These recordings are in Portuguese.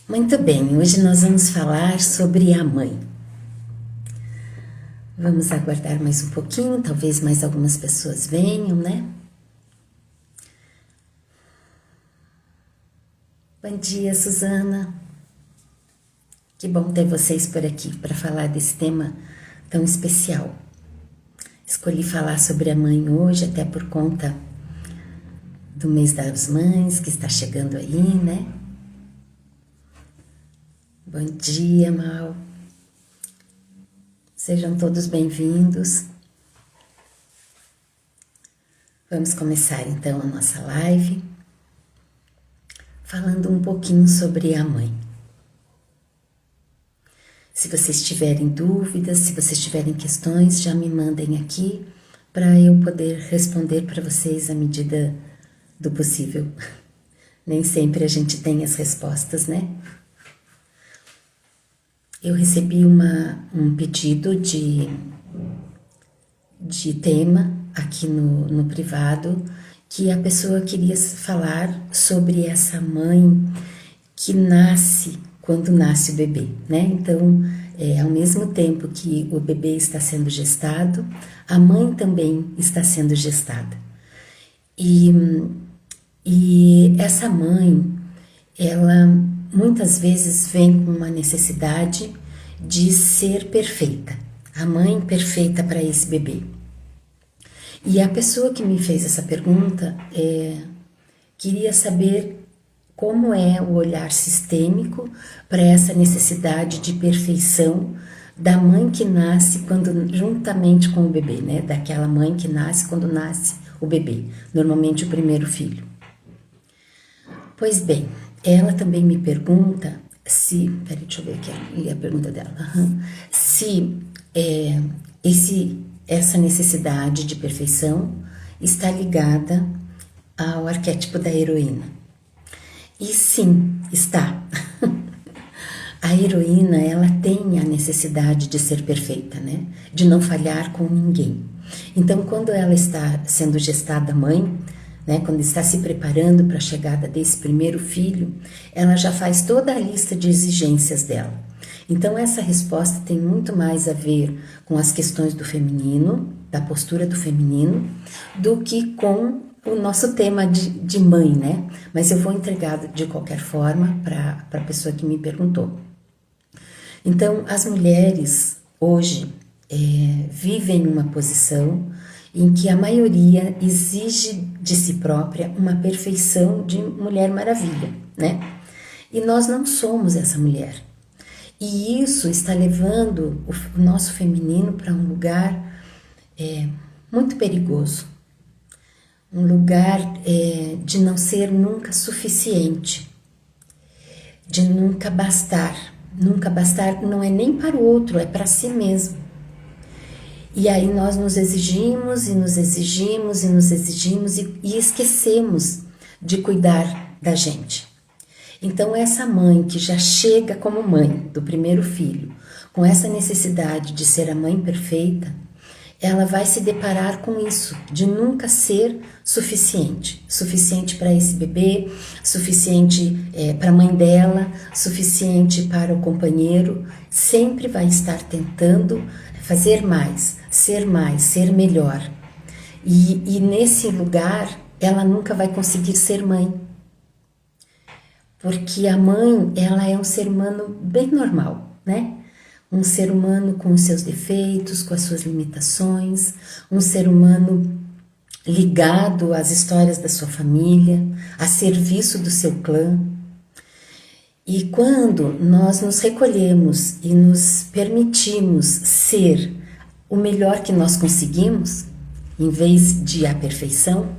Muito bem, hoje nós vamos falar sobre a mãe. Vamos aguardar mais um pouquinho, talvez mais algumas pessoas venham, né? Bom dia, Suzana. Que bom ter vocês por aqui para falar desse tema tão especial. Escolhi falar sobre a mãe hoje, até por conta do mês das mães que está chegando aí, né? Bom dia, Mal. Sejam todos bem-vindos. Vamos começar então a nossa live falando um pouquinho sobre a mãe. Se vocês tiverem dúvidas, se vocês tiverem questões, já me mandem aqui para eu poder responder para vocês à medida do possível. Nem sempre a gente tem as respostas, né? Eu recebi um pedido de tema aqui no privado, que a pessoa queria falar sobre essa mãe que nasce quando nasce o bebê, né? Então, ao mesmo tempo que o bebê está sendo gestado, a mãe também está sendo gestada. E essa mãe, ela muitas vezes vem com uma necessidade de ser perfeita, a mãe perfeita para esse bebê. E a pessoa que me fez essa pergunta queria saber como é o olhar sistêmico para essa necessidade de perfeição da mãe que nasce juntamente com o bebê, né? Daquela mãe que nasce quando nasce o bebê, normalmente o primeiro filho. Pois bem, ela também me pergunta se... Peraí, deixa eu ver aqui a pergunta dela. Se essa necessidade de perfeição está ligada ao arquétipo da heroína. E sim, está. A heroína, ela tem a necessidade de ser perfeita, né? De não falhar com ninguém. Então, quando ela está sendo gestada mãe, né, quando está se preparando para a chegada desse primeiro filho, ela já faz toda a lista de exigências dela. Então, essa resposta tem muito mais a ver com as questões do feminino, da postura do feminino, do que com o nosso tema de mãe, né? Mas eu vou entregar de qualquer forma para a pessoa que me perguntou. Então, as mulheres hoje vivem uma posição em que a maioria exige de si própria uma perfeição de Mulher Maravilha, né? E nós não somos essa mulher. E isso está levando o nosso feminino para um lugar muito perigoso. Um lugar de não ser nunca suficiente, de nunca bastar. Nunca bastar não é nem para o outro, é para si mesmo. E aí nós nos exigimos e nos exigimos e nos exigimos e esquecemos de cuidar da gente. Então essa mãe que já chega como mãe do primeiro filho, com essa necessidade de ser a mãe perfeita, ela vai se deparar com isso, de nunca ser suficiente. Suficiente para esse bebê, suficiente para a mãe dela, suficiente para o companheiro. Sempre vai estar tentando fazer mais, ser melhor. E nesse lugar, ela nunca vai conseguir ser mãe. Porque a mãe, ela é um ser humano bem normal, né? Um ser humano com os seus defeitos, com as suas limitações, um ser humano ligado às histórias da sua família, a serviço do seu clã. E quando nós nos recolhemos e nos permitimos ser o melhor que nós conseguimos, em vez de a perfeição,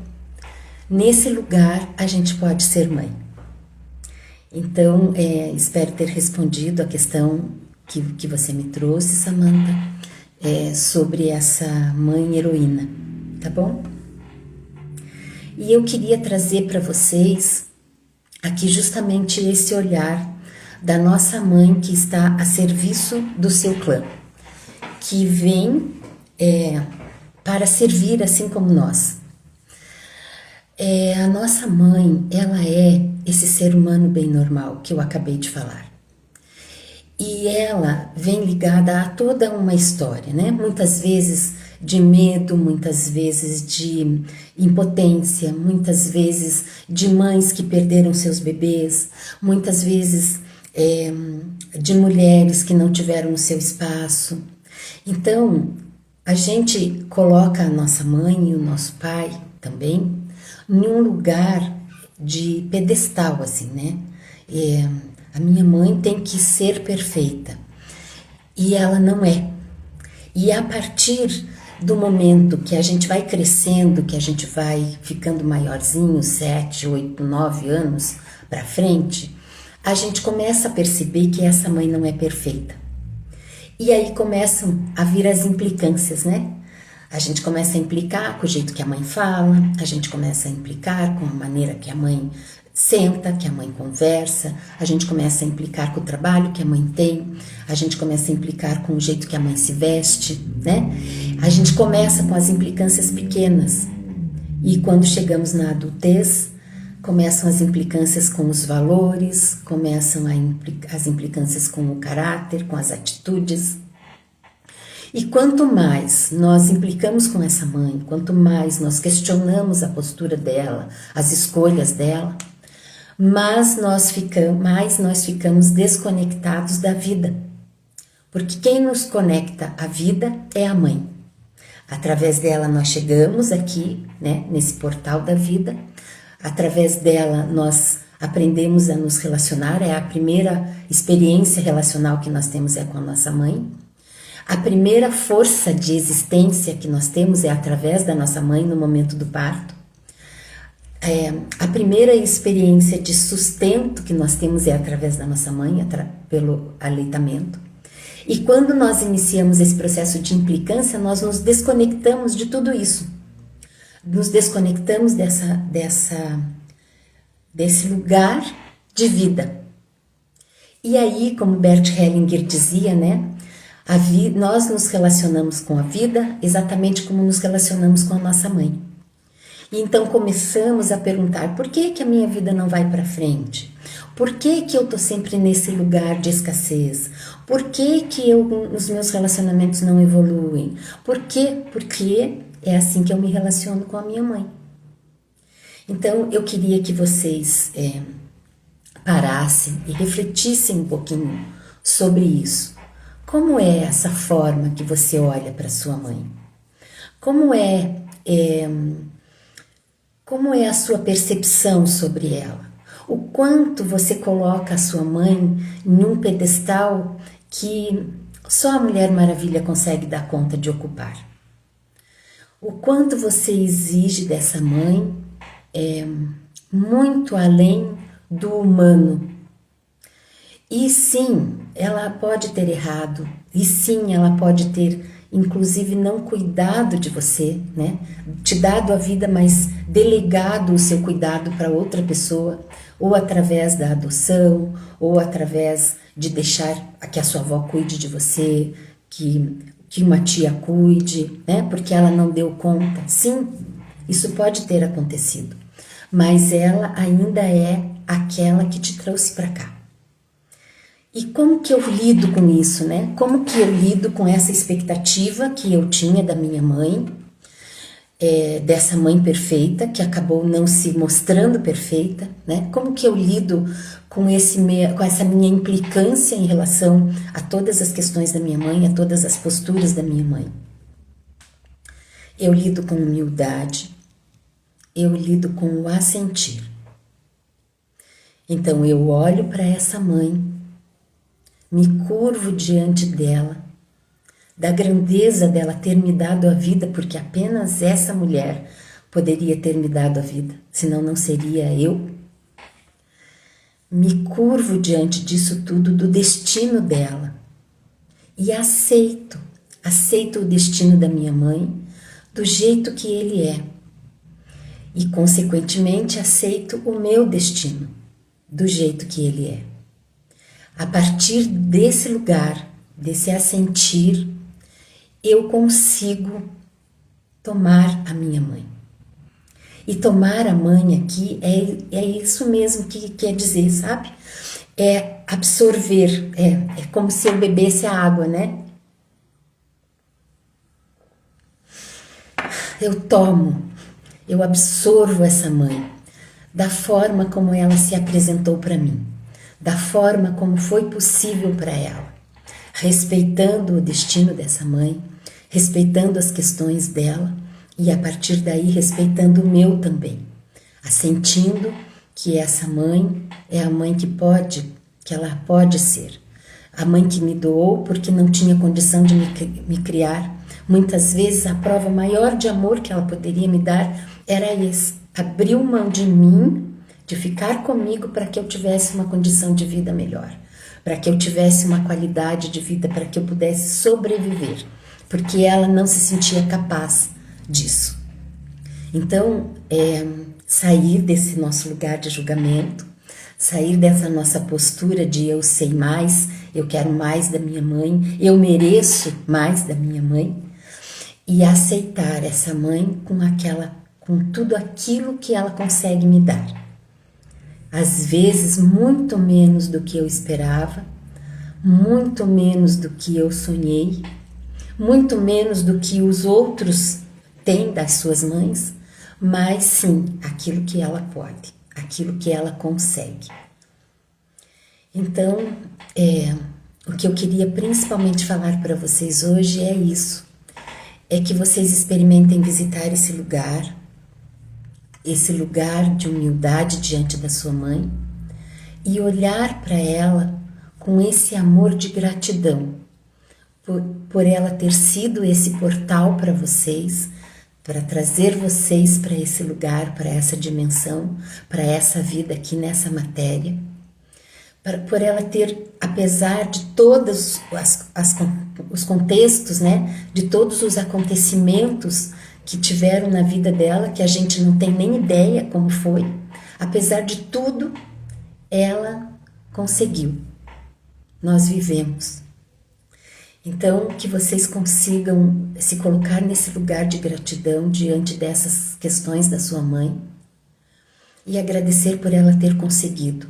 nesse lugar a gente pode ser mãe. Então, espero ter respondido a questão que você me trouxe, Samantha, sobre essa mãe heroína, tá bom? E eu queria trazer para vocês aqui justamente esse olhar da nossa mãe que está a serviço do seu clã, que vem para servir assim como nós. A nossa mãe, ela é esse ser humano bem normal que eu acabei de falar. E ela vem ligada a toda uma história, né? Muitas vezes de medo, muitas vezes de impotência, muitas vezes de mães que perderam seus bebês, muitas vezes de mulheres que não tiveram o seu espaço. Então, a gente coloca a nossa mãe e o nosso pai também em um lugar de pedestal, assim, né? A minha mãe tem que ser perfeita e ela não é. E a partir do momento que a gente vai crescendo, que a gente vai ficando maiorzinho, 7, 8, 9 anos para frente, a gente começa a perceber que essa mãe não é perfeita. E aí começam a vir as implicâncias, né? A gente começa a implicar com o jeito que a mãe fala, a gente começa a implicar com a maneira que a mãe senta, que a mãe conversa, a gente começa a implicar com o trabalho que a mãe tem, a gente começa a implicar com o jeito que a mãe se veste, né? A gente começa com as implicâncias pequenas e quando chegamos na adultez, começam as implicâncias com os valores, começam as implicâncias com o caráter, com as atitudes. E quanto mais nós implicamos com essa mãe, quanto mais nós questionamos a postura dela, as escolhas dela, mais nós ficamos desconectados da vida. Porque quem nos conecta à vida é a mãe. Através dela nós chegamos aqui, né, nesse portal da vida. Através dela nós aprendemos a nos relacionar. É a primeira experiência relacional que nós temos é com a nossa mãe. A primeira força de existência que nós temos é através da nossa mãe no momento do parto. A primeira experiência de sustento que nós temos é através da nossa mãe, pelo aleitamento. E quando nós iniciamos esse processo de implicância, nós nos desconectamos de tudo isso. Nos desconectamos desse lugar de vida. E aí, como Bert Hellinger dizia, né? Nós nos relacionamos com a vida exatamente como nos relacionamos com a nossa mãe. E então começamos a perguntar, por que que a minha vida não vai para frente? Por que que eu tô sempre nesse lugar de escassez? Por que que os meus relacionamentos não evoluem? Por quê? Porque é assim que eu me relaciono com a minha mãe. Então eu queria que vocês parassem e refletissem um pouquinho sobre isso. Como é essa forma que você olha para sua mãe? Como é a sua percepção sobre ela? O quanto você coloca a sua mãe em um pedestal que só a Mulher Maravilha consegue dar conta de ocupar? O quanto você exige dessa mãe muito além do humano. E sim, ela pode ter errado, e sim, ela pode ter, inclusive, não cuidado de você, né? Te dado a vida, mas delegado o seu cuidado para outra pessoa, ou através da adoção, ou através de deixar que a sua avó cuide de você, que uma tia cuide, né? Porque ela não deu conta. Sim, isso pode ter acontecido, mas ela ainda é aquela que te trouxe para cá. E como que eu lido com isso, né? Como que eu lido com essa expectativa que eu tinha da minha mãe, dessa mãe perfeita, que acabou não se mostrando perfeita, né? Como que eu lido com essa minha implicância em relação a todas as questões da minha mãe, a todas as posturas da minha mãe? Eu lido com humildade, eu lido com o assentir. Então eu olho para essa mãe, me curvo diante dela, da grandeza dela ter me dado a vida, porque apenas essa mulher poderia ter me dado a vida, senão não seria eu. Me curvo diante disso tudo, do destino dela, e aceito o destino da minha mãe do jeito que ele é, e consequentemente aceito o meu destino do jeito que ele é. A partir desse lugar, desse assentir, eu consigo tomar a minha mãe. E tomar a mãe aqui é isso mesmo que quer dizer, sabe? É absorver, é como se eu bebesse a água, né? Eu tomo, eu absorvo essa mãe, da forma como ela se apresentou para mim, da forma como foi possível para ela, respeitando o destino dessa mãe, respeitando as questões dela e a partir daí respeitando o meu também, assentindo que essa mãe é a mãe que ela pode ser, a mãe que me doou porque não tinha condição de me criar. Muitas vezes a prova maior de amor que ela poderia me dar era esse, abriu mão de mim, de ficar comigo para que eu tivesse uma condição de vida melhor, para que eu tivesse uma qualidade de vida, para que eu pudesse sobreviver, porque ela não se sentia capaz disso. Então, sair desse nosso lugar de julgamento, sair dessa nossa postura de eu sei mais, eu quero mais da minha mãe, eu mereço mais da minha mãe, e aceitar essa mãe com tudo aquilo que ela consegue me dar. Às vezes, muito menos do que eu esperava, muito menos do que eu sonhei, muito menos do que os outros têm das suas mães, mas sim aquilo que ela pode, aquilo que ela consegue. Então, o que eu queria principalmente falar para vocês hoje é isso, é que vocês experimentem visitar esse lugar de humildade diante da sua mãe e olhar para ela com esse amor de gratidão por ela ter sido esse portal para vocês, para trazer vocês para esse lugar, para essa dimensão, para essa vida aqui nessa matéria, por ela ter, apesar de todos os contextos, né, de todos os acontecimentos que tiveram na vida dela, que a gente não tem nem ideia como foi, apesar de tudo, ela conseguiu. Nós vivemos. Então, que vocês consigam se colocar nesse lugar de gratidão diante dessas questões da sua mãe e agradecer por ela ter conseguido.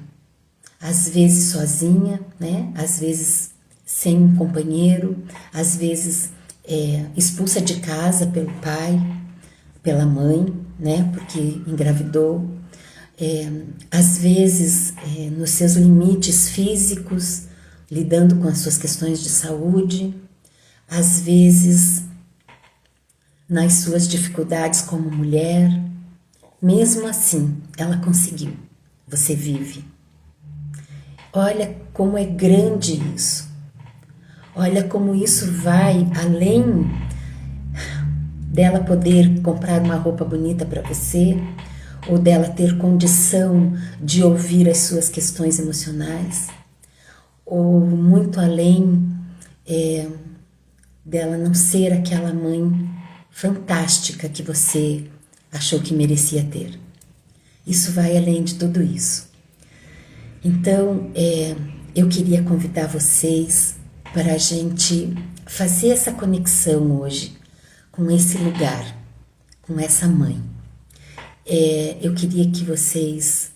Às vezes sozinha, né? Às vezes sem um companheiro, às vezes expulsa de casa pelo pai, pela mãe, né? Porque engravidou. Às vezes nos seus limites físicos, lidando com as suas questões de saúde, às vezes nas suas dificuldades como mulher. Mesmo assim, ela conseguiu. Você vive. Olha como é grande isso. Olha como isso vai além dela poder comprar uma roupa bonita para você, ou dela ter condição de ouvir as suas questões emocionais, ou muito além dela não ser aquela mãe fantástica que você achou que merecia ter. Isso vai além de tudo isso. Então, eu queria convidar vocês para a gente fazer essa conexão hoje com esse lugar, com essa mãe. Eu queria que vocês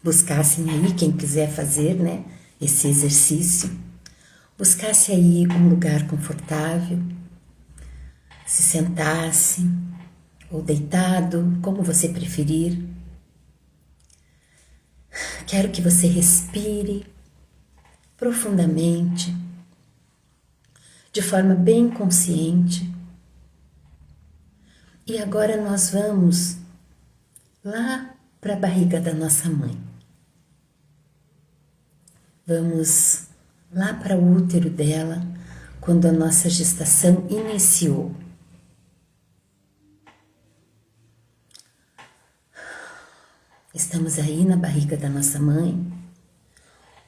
buscassem aí, quem quiser fazer, né, esse exercício, buscasse aí um lugar confortável, se sentasse ou deitado, como você preferir. Quero que você respire profundamente, de forma bem consciente. E agora nós vamos lá para a barriga da nossa mãe. Vamos lá para o útero dela, quando a nossa gestação iniciou. Estamos aí na barriga da nossa mãe,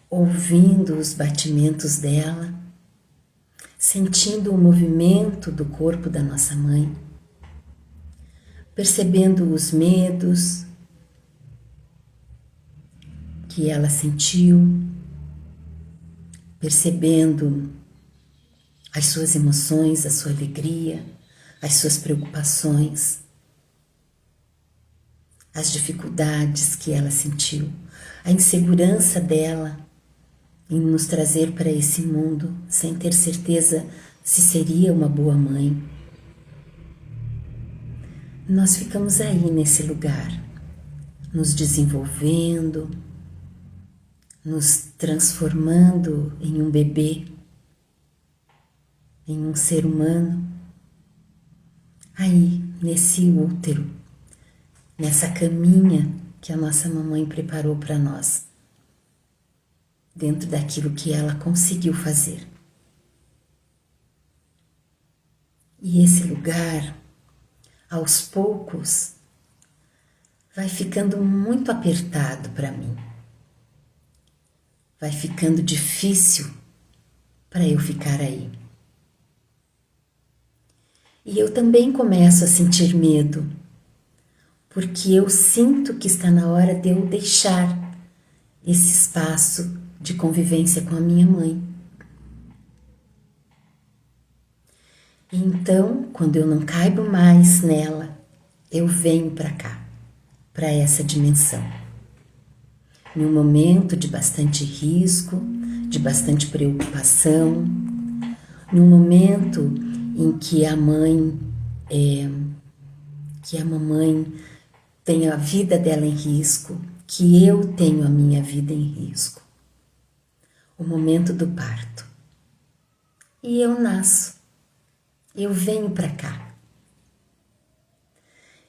ouvindo os batimentos dela, sentindo o movimento do corpo da nossa mãe, percebendo os medos que ela sentiu, percebendo as suas emoções, a sua alegria, as suas preocupações. as dificuldades que ela sentiu, a insegurança dela em nos trazer para esse mundo sem ter certeza se seria uma boa mãe. Nós ficamos aí nesse lugar, nos desenvolvendo, nos transformando em um bebê, em um ser humano, aí nesse útero, nessa caminha que a nossa mamãe preparou para nós, dentro daquilo que ela conseguiu fazer. E esse lugar, aos poucos, vai ficando muito apertado para mim. Vai ficando difícil para eu ficar aí. E eu também começo a sentir medo, porque eu sinto que está na hora de eu deixar esse espaço de convivência com a minha mãe. Então, quando eu não caibo mais nela, eu venho para cá, para essa dimensão. Em um momento de bastante risco, de bastante preocupação, em um momento em que a mamãe tem a vida dela em risco, que eu tenho a minha vida em risco. O momento do parto. E eu nasço. Eu venho para cá.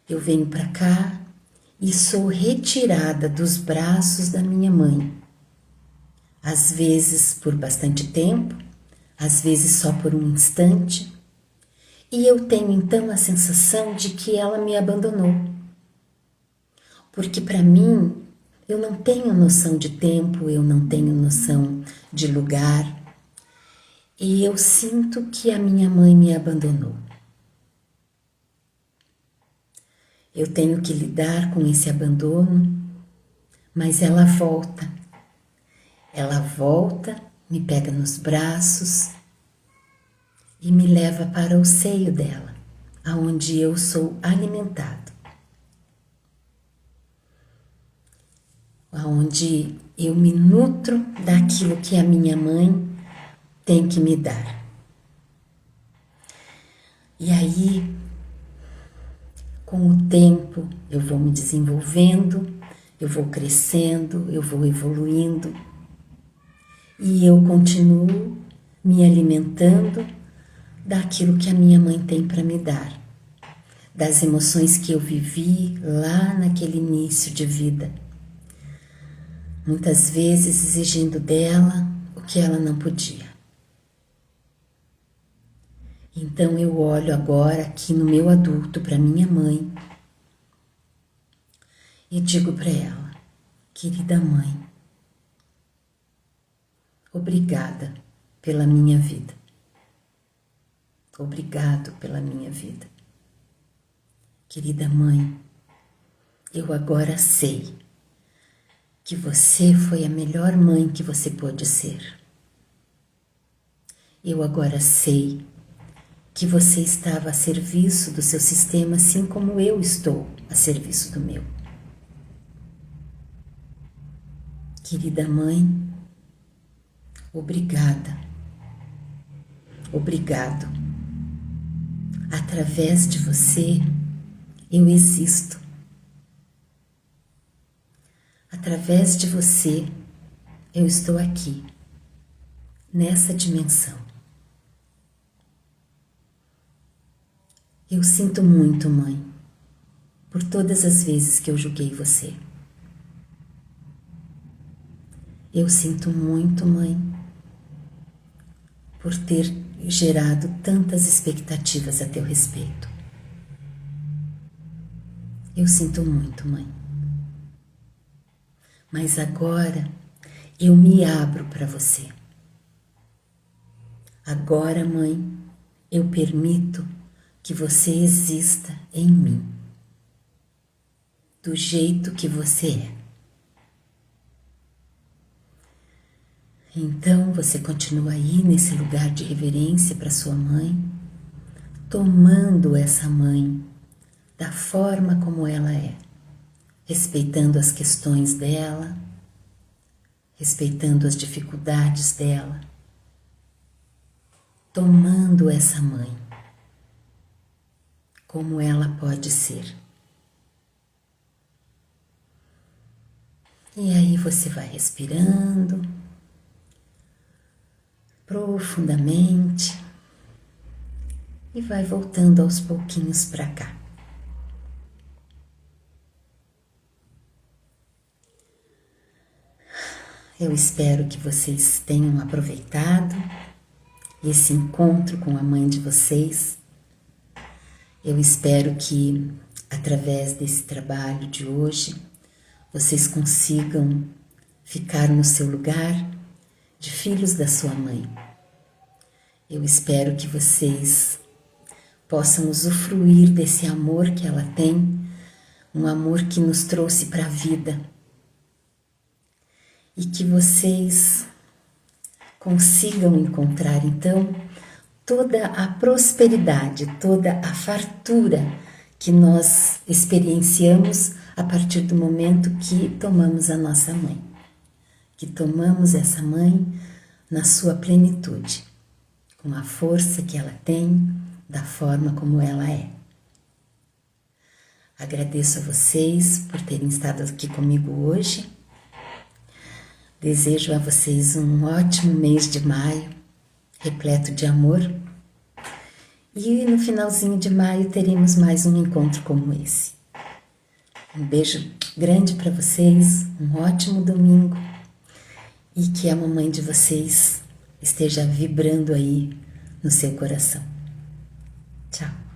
Eu venho para cá e sou retirada dos braços da minha mãe. Às vezes por bastante tempo, às vezes só por um instante. E eu tenho então a sensação de que ela me abandonou. Porque para mim, eu não tenho noção de tempo, eu não tenho noção de lugar. E eu sinto que a minha mãe me abandonou. Eu tenho que lidar com esse abandono, mas ela volta. Ela volta, me pega nos braços e me leva para o seio dela, aonde eu sou alimentado. Aonde eu me nutro daquilo que a minha mãe tem que me dar. E aí, com o tempo, eu vou me desenvolvendo, eu vou crescendo, eu vou evoluindo. E eu continuo me alimentando daquilo que a minha mãe tem para me dar. Das emoções que eu vivi lá naquele início de vida. Muitas vezes exigindo dela o que ela não podia. Então eu olho agora aqui no meu adulto para minha mãe e digo para ela: querida mãe, obrigada pela minha vida. Obrigado pela minha vida. Querida mãe, eu agora sei que você foi a melhor mãe que você pôde ser. Eu agora sei que você estava a serviço do seu sistema, assim como eu estou a serviço do meu. Querida mãe, obrigada. Obrigado. Através de você, eu existo. Através de você, eu estou aqui, nessa dimensão. Eu sinto muito, mãe, por todas as vezes que eu julguei você. Eu sinto muito, mãe, por ter gerado tantas expectativas a teu respeito. Eu sinto muito, mãe. Mas agora eu me abro para você. Agora, mãe, eu permito que você exista em mim, do jeito que você é. Então você continua aí nesse lugar de reverência para sua mãe, tomando essa mãe da forma como ela é, respeitando as questões dela, respeitando as dificuldades dela, tomando essa mãe como ela pode ser. E aí você vai respirando profundamente e vai voltando aos pouquinhos para cá. Eu espero que vocês tenham aproveitado esse encontro com a mãe de vocês. Eu espero que, através desse trabalho de hoje, vocês consigam ficar no seu lugar de filhos da sua mãe. Eu espero que vocês possam usufruir desse amor que ela tem, um amor que nos trouxe para a vida. E que vocês consigam encontrar, então, toda a prosperidade, toda a fartura que nós experienciamos a partir do momento que tomamos a nossa mãe, que tomamos essa mãe na sua plenitude, com a força que ela tem, da forma como ela é. Agradeço a vocês por terem estado aqui comigo hoje. Desejo a vocês um ótimo mês de maio, repleto de amor. E no finalzinho de maio teremos mais um encontro como esse. Um beijo grande para vocês, um ótimo domingo e que a mamãe de vocês esteja vibrando aí no seu coração. Tchau.